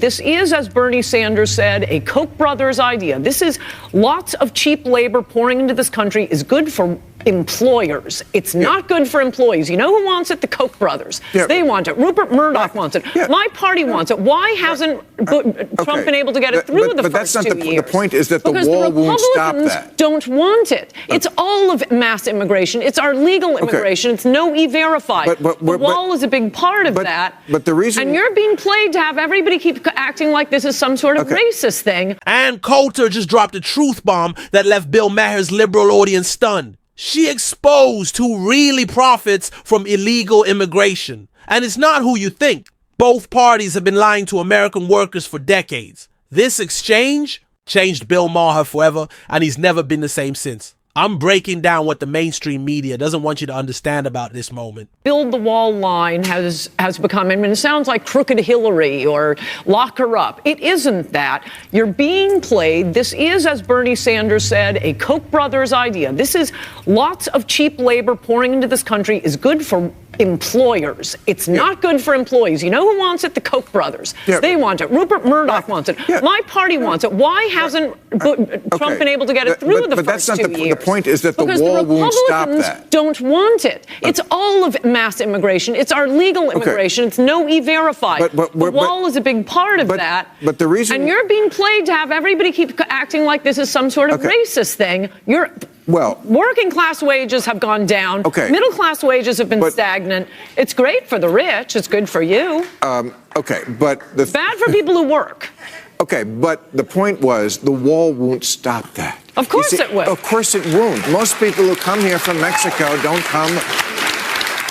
This is, as Bernie Sanders said, a Koch brothers idea. This is lots of cheap labor pouring into this country is good for employers. It's not good for employees. You know who wants it? The Koch brothers. They want it. Rupert Murdoch wants it. My party wants it. Why hasn't Trump been able to get it through the first 2 years? The point is that the wall won't stop that. Don't want it. It's all of mass immigration. It's our legal immigration. It's no E-Verify. The wall is a big part of that. But the reason... And you're being played to have everybody keep acting like this is some sort of racist thing. And Coulter just dropped a truth bomb that left Bill Maher's liberal audience stunned. She exposed who really profits from illegal immigration. And it's not who you think. Both parties have been lying to American workers for decades. This exchange changed Bill Maher forever, and he's never been the same since. I'm breaking down what the mainstream media doesn't want you to understand about this moment. Build the wall line has become, I mean, it sounds like Crooked Hillary or lock her up. It isn't that. You're being played. This is, as Bernie Sanders said, a Koch brothers idea. This is lots of cheap labor pouring into this country is good for employers. It's not good for employees. You know who wants it? The Koch brothers. They want it. Rupert Murdoch wants it. My party wants it. Why hasn't Trump been able to get it through the first 2 years? The point is that the wall won't stop that. Because the Republicans don't want it. It's all of mass immigration. It's our legal immigration. It's no E-Verify. The wall is a big part of that. But the reason... And you're being played to have everybody keep acting like this is some sort of racist thing. Working class wages have gone down. Middle class wages have been stagnant. It's great for the rich. It's good for you. But it's bad for people who work. But the point was the wall won't stop that. Of course it will. Of course it won't. Most people who come here from Mexico don't come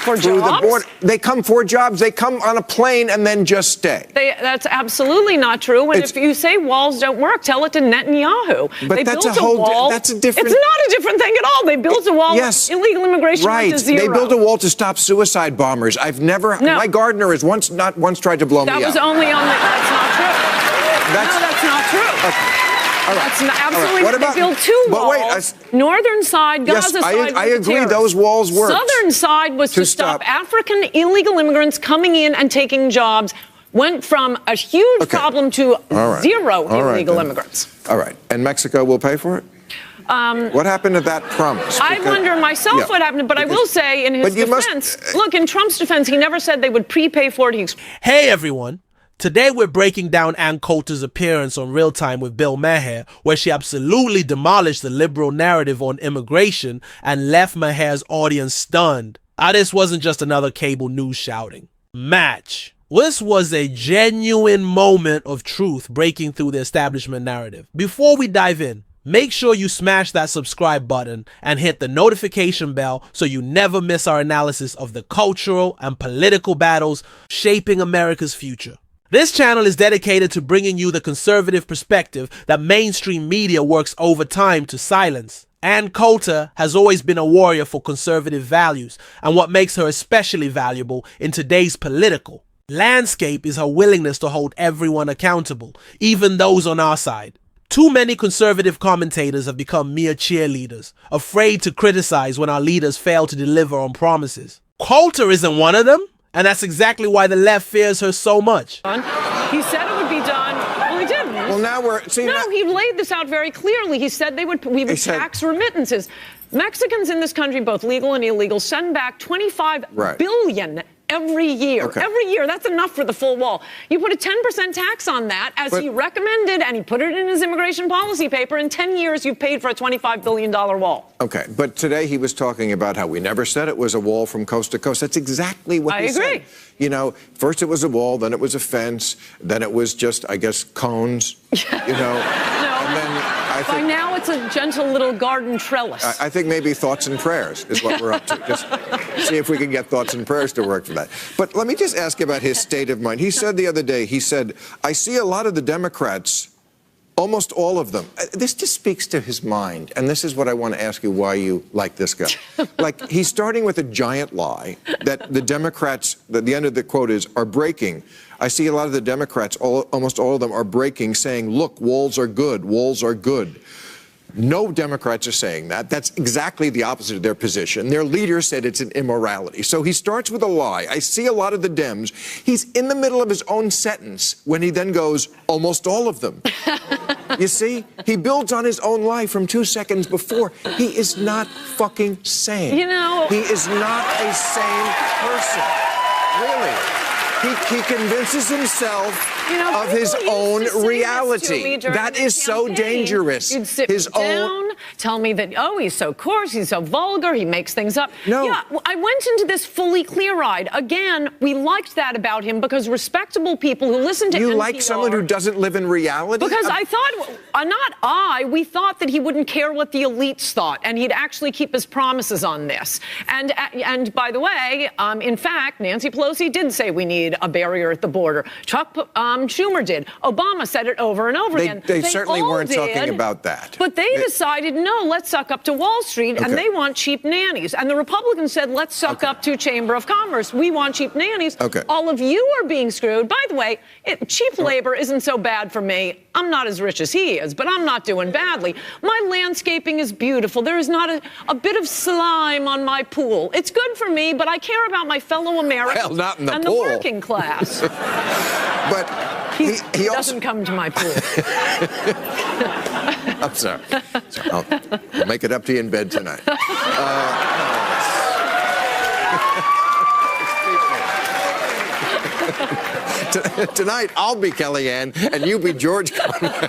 for through jobs? the border. They come for jobs. They come on a plane and then just stay. That's absolutely not true. And if you say walls don't work, tell it to Netanyahu. But they that's built a whole. wall. That's a different. It's not a different thing at all. They built a wall. Yes. Illegal immigration went to zero. They built a wall to stop suicide bombers. I've never. No. My gardener has not once tried to blow me up. That was only on the. That's not true. That's not true. All right. That's absolutely. What about, they built two walls. Wait, northern side, Gaza side. I agree. Those walls worked. Southern side was to stop African illegal immigrants coming in and taking jobs. Went from a huge problem to zero illegal immigrants. All right. And Mexico will pay for it? What happened to that promise? I wonder myself what happened, but I will say in his defense, look, in Trump's defense, he never said they would prepay for it. Hey, everyone. Today, we're breaking down Ann Coulter's appearance on Real Time with Bill Maher, where she absolutely demolished the liberal narrative on immigration and left Maher's audience stunned. This wasn't just another cable news shouting. Match. This was a genuine moment of truth breaking through the establishment narrative. Before we dive in, make sure you smash that subscribe button and hit the notification bell so you never miss our analysis of the cultural and political battles shaping America's future. This channel is dedicated to bringing you the conservative perspective that mainstream media works overtime to silence. Ann Coulter has always been a warrior for conservative values, and what makes her especially valuable in today's political landscape is her willingness to hold everyone accountable, even those on our side. Too many conservative commentators have become mere cheerleaders, afraid to criticize when our leaders fail to deliver on promises. Coulter isn't one of them. And that's exactly why the left fears her so much. He said it would be done. Well, he didn't. Well, now we're... he laid this out very clearly. He said we would tax remittances. Mexicans in this country, both legal and illegal, send back $25 billion every year. Every year. That's enough for the full wall. You put a 10% tax on that, as he recommended, and he put it in his immigration policy paper. In 10 years, you've paid for a $25 billion wall. Okay, but today he was talking about how we never said it was a wall from coast to coast. That's exactly what he said. I agree. You know, first it was a wall, then it was a fence, then it was just, I guess, cones, you know. And then by now it's a gentle little garden trellis. I think maybe thoughts and prayers is what we're up to. Just see if we can get thoughts and prayers to work for that. But let me just ask about his state of mind. He said the other day, he said, I see a lot of the Democrats, almost all of them. This just speaks to his mind. And this is what I want to ask you why you like this guy. Like, he's starting with a giant lie that the Democrats, the end of the quote is, are breaking. I see a lot of the Democrats, almost all of them are breaking, saying, look, walls are good, walls are good. No Democrats are saying that. That's exactly the opposite of their position. Their leader said it's an immorality. So he starts with a lie. I see a lot of the Dems. He's in the middle of his own sentence when he then goes, almost all of them. You see, he builds on his own lie from 2 seconds before. He is not fucking sane. You know, he is not a sane person. Really. He convinces himself of his own reality. That is so dangerous. You'd sit down, tell me that, oh, he's so coarse, he's so vulgar, he makes things up. No. Yeah, I went into this fully clear-eyed. Again, we liked that about him because respectable people who listen to NPR... You like someone who doesn't live in reality? Because I thought, we thought that he wouldn't care what the elites thought, and he'd actually keep his promises on this. And by the way, in fact, Nancy Pelosi did say we need a barrier at the border. Chuck Schumer did. Obama said it over and over again. They certainly weren't talking about that. But they decided, no, let's suck up to Wall Street, and they want cheap nannies. And the Republicans said, let's suck up to Chamber of Commerce. We want cheap nannies. All of you are being screwed. By the way, cheap labor isn't so bad for me. I'm not as rich as he is, but I'm not doing badly. My landscaping is beautiful. There is not a bit of slime on my pool. It's good for me, but I care about my fellow Americans well, not in the and pool. the working class. But he also doesn't come to my pool. I'm sorry. I'll make it up to you in bed tonight. Tonight, I'll be Kellyanne, and you be George Conway.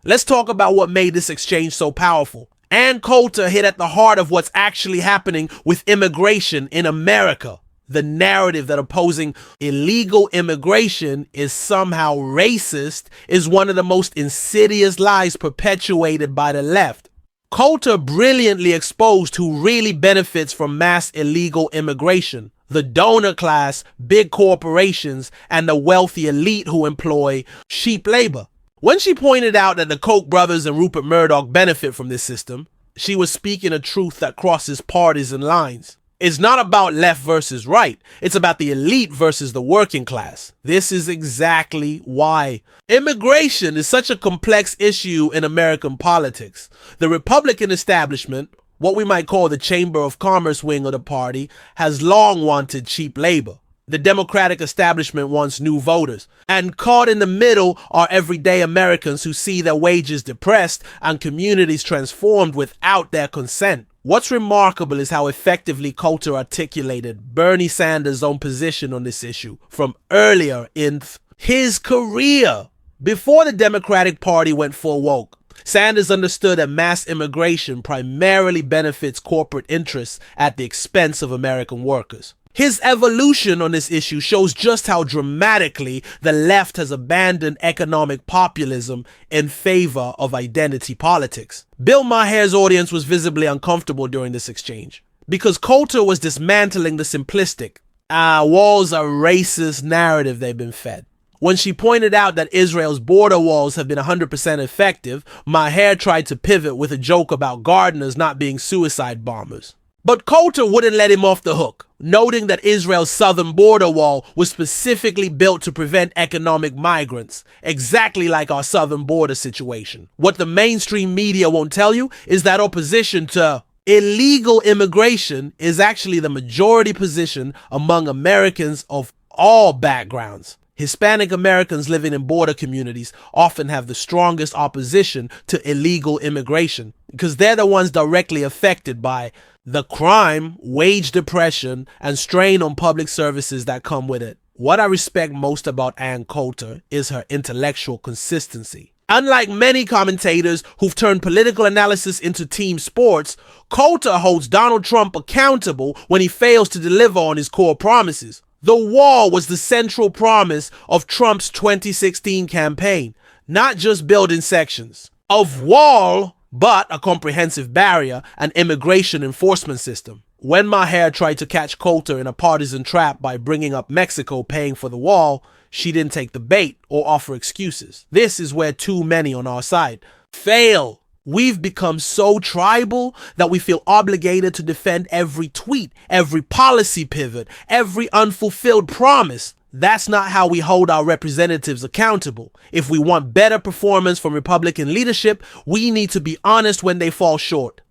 Let's talk about what made this exchange so powerful. Ann Coulter hit at the heart of what's actually happening with immigration in America. The narrative that opposing illegal immigration is somehow racist is one of the most insidious lies perpetuated by the left. Coulter brilliantly exposed who really benefits from mass illegal immigration: the donor class, big corporations, and the wealthy elite who employ cheap labor. When she pointed out that the Koch brothers and Rupert Murdoch benefit from this system, she was speaking a truth that crosses partisan lines. It's not about left versus right. It's about the elite versus the working class. This is exactly why immigration is such a complex issue in American politics. The Republican establishment, what we might call the Chamber of Commerce wing of the party, has long wanted cheap labor. The Democratic establishment wants new voters. And caught in the middle are everyday Americans who see their wages depressed and communities transformed without their consent. What's remarkable is how effectively Coulter articulated Bernie Sanders' own position on this issue from earlier in his career. Before the Democratic Party went full woke, Sanders understood that mass immigration primarily benefits corporate interests at the expense of American workers. His evolution on this issue shows just how dramatically the left has abandoned economic populism in favor of identity politics. Bill Maher's audience was visibly uncomfortable during this exchange because Coulter was dismantling the simplistic, walls are racist narrative they've been fed. When she pointed out that Israel's border walls have been 100% effective, Maher tried to pivot with a joke about gardeners not being suicide bombers. But Coulter wouldn't let him off the hook, noting that Israel's southern border wall was specifically built to prevent economic migrants, exactly like our southern border situation. What the mainstream media won't tell you is that opposition to illegal immigration is actually the majority position among Americans of all backgrounds. Hispanic Americans living in border communities often have the strongest opposition to illegal immigration because they're the ones directly affected by the crime, wage depression, and strain on public services that come with it. What I respect most about Ann Coulter is her intellectual consistency. Unlike many commentators who've turned political analysis into team sports, Coulter holds Donald Trump accountable when he fails to deliver on his core promises. The wall was the central promise of Trump's 2016 campaign, not just building sections of wall, but a comprehensive barrier and immigration enforcement system. When Maher tried to catch Coulter in a partisan trap by bringing up Mexico paying for the wall, she didn't take the bait or offer excuses. This is where too many on our side fail. We've become so tribal that we feel obligated to defend every tweet, every policy pivot, every unfulfilled promise. That's not how we hold our representatives accountable. If we want better performance from Republican leadership, we need to be honest when they fall short.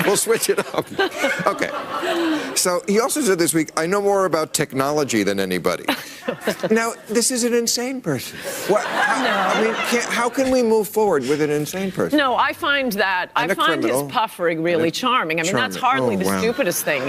We'll switch it up. Okay. So he also said this week, I know more about technology than anybody. Now, this is an insane person. How can we move forward with an insane person? No, I find his puffery really charming. I mean, that's hardly the stupidest thing.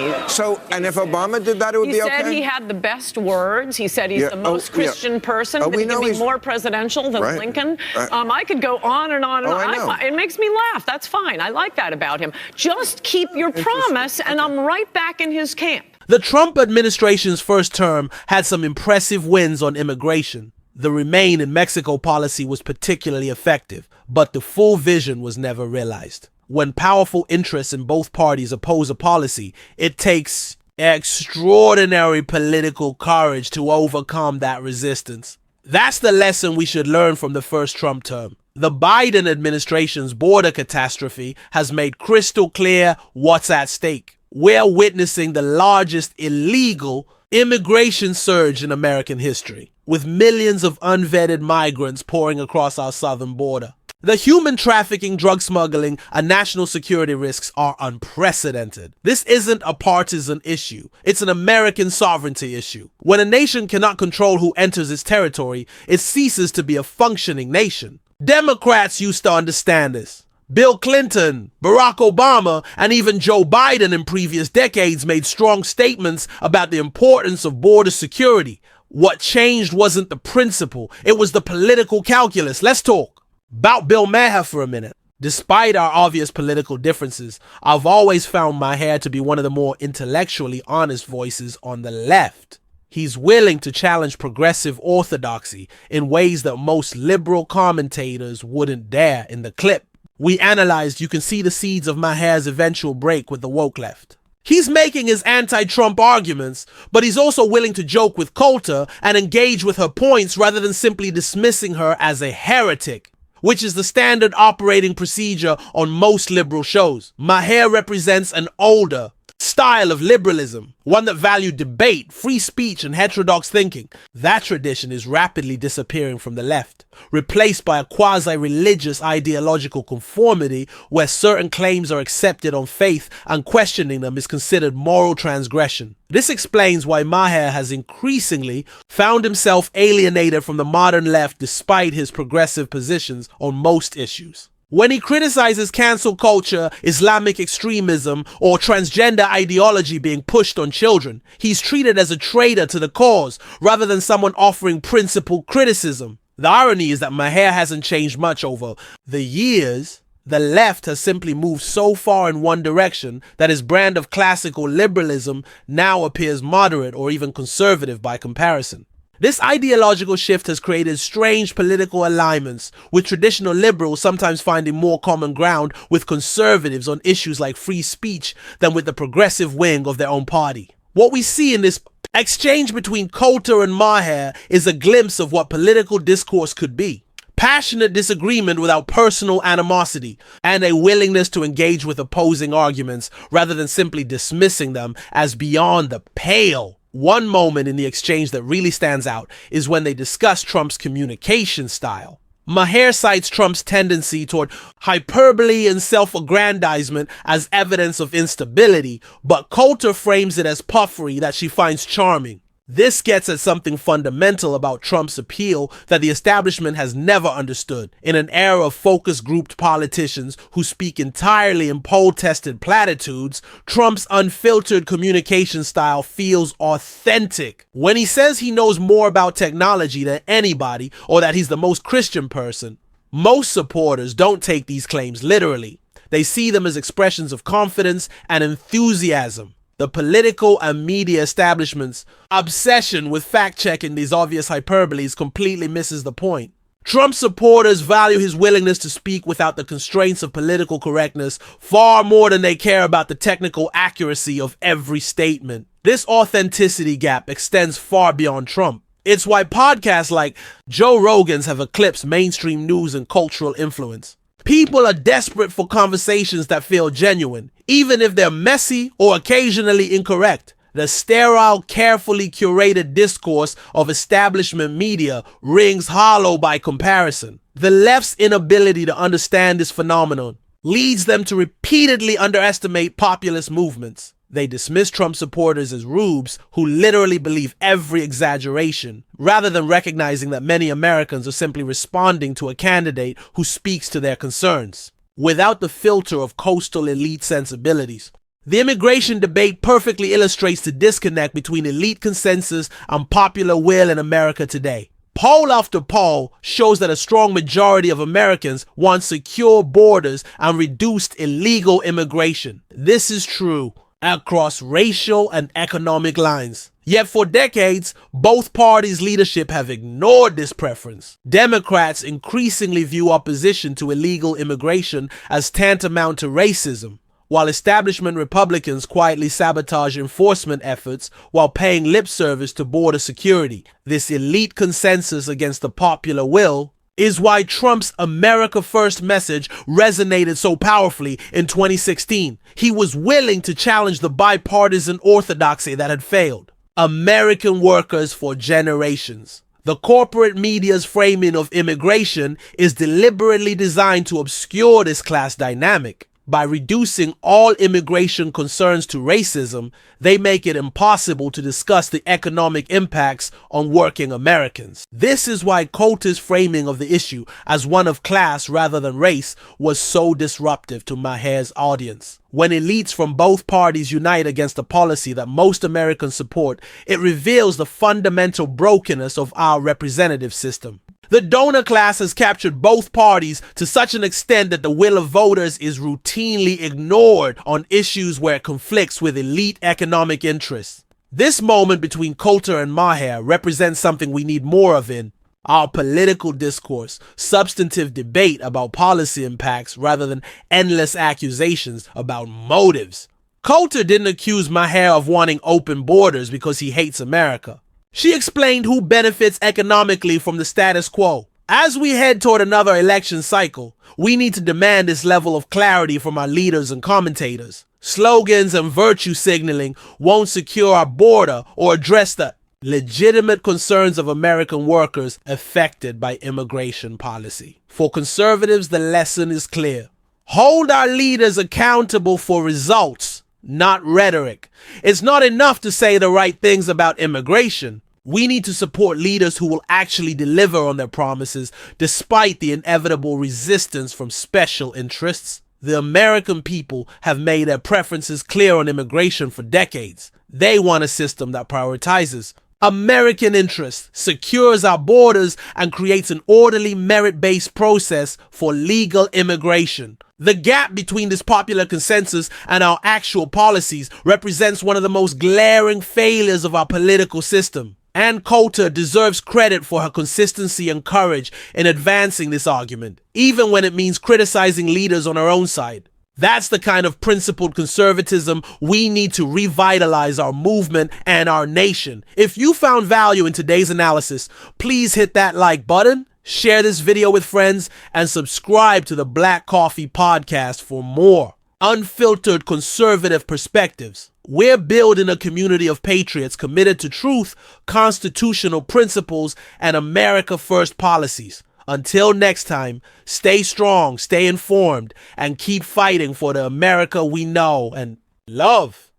And if Obama did that, it would be okay? He said he had the best words. He said he's the most Christian person. That he can be more presidential than Lincoln. I could go on and on and on. It makes me laugh. That's fine. I like that about him. Just keep your promise, and I'm right back in his camp. The Trump administration's first term had some impressive wins on immigration. The Remain in Mexico policy was particularly effective, but the full vision was never realized. When powerful interests in both parties oppose a policy, it takes extraordinary political courage to overcome that resistance. That's the lesson we should learn from the first Trump term. The Biden administration's border catastrophe has made crystal clear what's at stake. We're witnessing the largest illegal immigration surge in American history, with millions of unvetted migrants pouring across our southern border. The human trafficking, drug smuggling, and national security risks are unprecedented. This isn't a partisan issue. It's an American sovereignty issue. When a nation cannot control who enters its territory, it ceases to be a functioning nation. Democrats used to understand this. Bill Clinton, Barack Obama, and even Joe Biden in previous decades made strong statements about the importance of border security. What changed wasn't the principle, it was the political calculus. Let's talk about Bill Maher for a minute. Despite our obvious political differences, I've always found Maher to be one of the more intellectually honest voices on the left. He's willing to challenge progressive orthodoxy in ways that most liberal commentators wouldn't dare. In the clip we analyzed, you can see the seeds of Maher's eventual break with the woke left. He's making his anti-Trump arguments, but he's also willing to joke with Coulter and engage with her points rather than simply dismissing her as a heretic, which is the standard operating procedure on most liberal shows. Maher represents an older style of liberalism, one that valued debate, free speech, and heterodox thinking. That tradition is rapidly disappearing from the left, replaced by a quasi-religious ideological conformity where certain claims are accepted on faith and questioning them is considered moral transgression. This explains why Maher has increasingly found himself alienated from the modern left despite his progressive positions on most issues. When he criticizes cancel culture, Islamic extremism, or transgender ideology being pushed on children, he's treated as a traitor to the cause rather than someone offering principled criticism. The irony is that Maher hasn't changed much over the years. The left has simply moved so far in one direction that his brand of classical liberalism now appears moderate or even conservative by comparison. This ideological shift has created strange political alignments, with traditional liberals sometimes finding more common ground with conservatives on issues like free speech than with the progressive wing of their own party. What we see in this exchange between Coulter and Maher is a glimpse of what political discourse could be. Passionate disagreement without personal animosity, and a willingness to engage with opposing arguments rather than simply dismissing them as beyond the pale. One moment in the exchange that really stands out is when they discuss Trump's communication style. Maher cites Trump's tendency toward hyperbole and self-aggrandizement as evidence of instability, but Coulter frames it as puffery that she finds charming. This gets at something fundamental about Trump's appeal that the establishment has never understood. In an era of focus-grouped politicians who speak entirely in poll-tested platitudes, Trump's unfiltered communication style feels authentic. When he says he knows more about technology than anybody, or that he's the most Christian person, most supporters don't take these claims literally. They see them as expressions of confidence and enthusiasm. The political and media establishment's obsession with fact-checking these obvious hyperboles completely misses the point. Trump supporters value his willingness to speak without the constraints of political correctness far more than they care about the technical accuracy of every statement. This authenticity gap extends far beyond Trump. It's why podcasts like Joe Rogan's have eclipsed mainstream news and cultural influence. People are desperate for conversations that feel genuine, even if they're messy or occasionally incorrect. The sterile, carefully curated discourse of establishment media rings hollow by comparison. The left's inability to understand this phenomenon leads them to repeatedly underestimate populist movements. They dismiss Trump supporters as rubes who literally believe every exaggeration, rather than recognizing that many Americans are simply responding to a candidate who speaks to their concerns, without the filter of coastal elite sensibilities. The immigration debate perfectly illustrates the disconnect between elite consensus and popular will in America today. Poll after poll shows that a strong majority of Americans want secure borders and reduced illegal immigration. This is true across racial and economic lines. Yet for decades, both parties' leadership have ignored this preference. Democrats increasingly view opposition to illegal immigration as tantamount to racism, while establishment Republicans quietly sabotage enforcement efforts while paying lip service to border security. This elite consensus against the popular will is why Trump's America First message resonated so powerfully in 2016. He was willing to challenge the bipartisan orthodoxy that had failed. American workers for generations. The corporate media's framing of immigration is deliberately designed to obscure this class dynamic. By reducing all immigration concerns to racism, they make it impossible to discuss the economic impacts on working Americans. This is why Coulter's framing of the issue as one of class rather than race was so disruptive to Maher's audience. When elites from both parties unite against a policy that most Americans support, it reveals the fundamental brokenness of our representative system. The donor class has captured both parties to such an extent that the will of voters is routinely ignored on issues where it conflicts with elite economic interests. This moment between Coulter and Maher represents something we need more of in our political discourse, substantive debate about policy impacts rather than endless accusations about motives. Coulter didn't accuse Maher of wanting open borders because he hates America. She explained who benefits economically from the status quo. As we head toward another election cycle, we need to demand this level of clarity from our leaders and commentators. Slogans and virtue signaling won't secure our border or address the legitimate concerns of American workers affected by immigration policy. For conservatives, the lesson is clear. Hold our leaders accountable for results, not rhetoric. It's not enough to say the right things about immigration. We need to support leaders who will actually deliver on their promises despite the inevitable resistance from special interests. The American people have made their preferences clear on immigration for decades. They want a system that prioritizes American interests, secures our borders, and creates an orderly merit-based process for legal immigration. The gap between this popular consensus and our actual policies represents one of the most glaring failures of our political system. And Coulter deserves credit for her consistency and courage in advancing this argument, even when it means criticizing leaders on her own side. That's the kind of principled conservatism we need to revitalize our movement and our nation. If you found value in today's analysis, please hit that like button, share this video with friends, and subscribe to the Black Coffee Podcast for more unfiltered conservative perspectives. We're building a community of patriots committed to truth, constitutional principles, and America First policies. Until next time, stay strong, stay informed, and keep fighting for the America we know and love.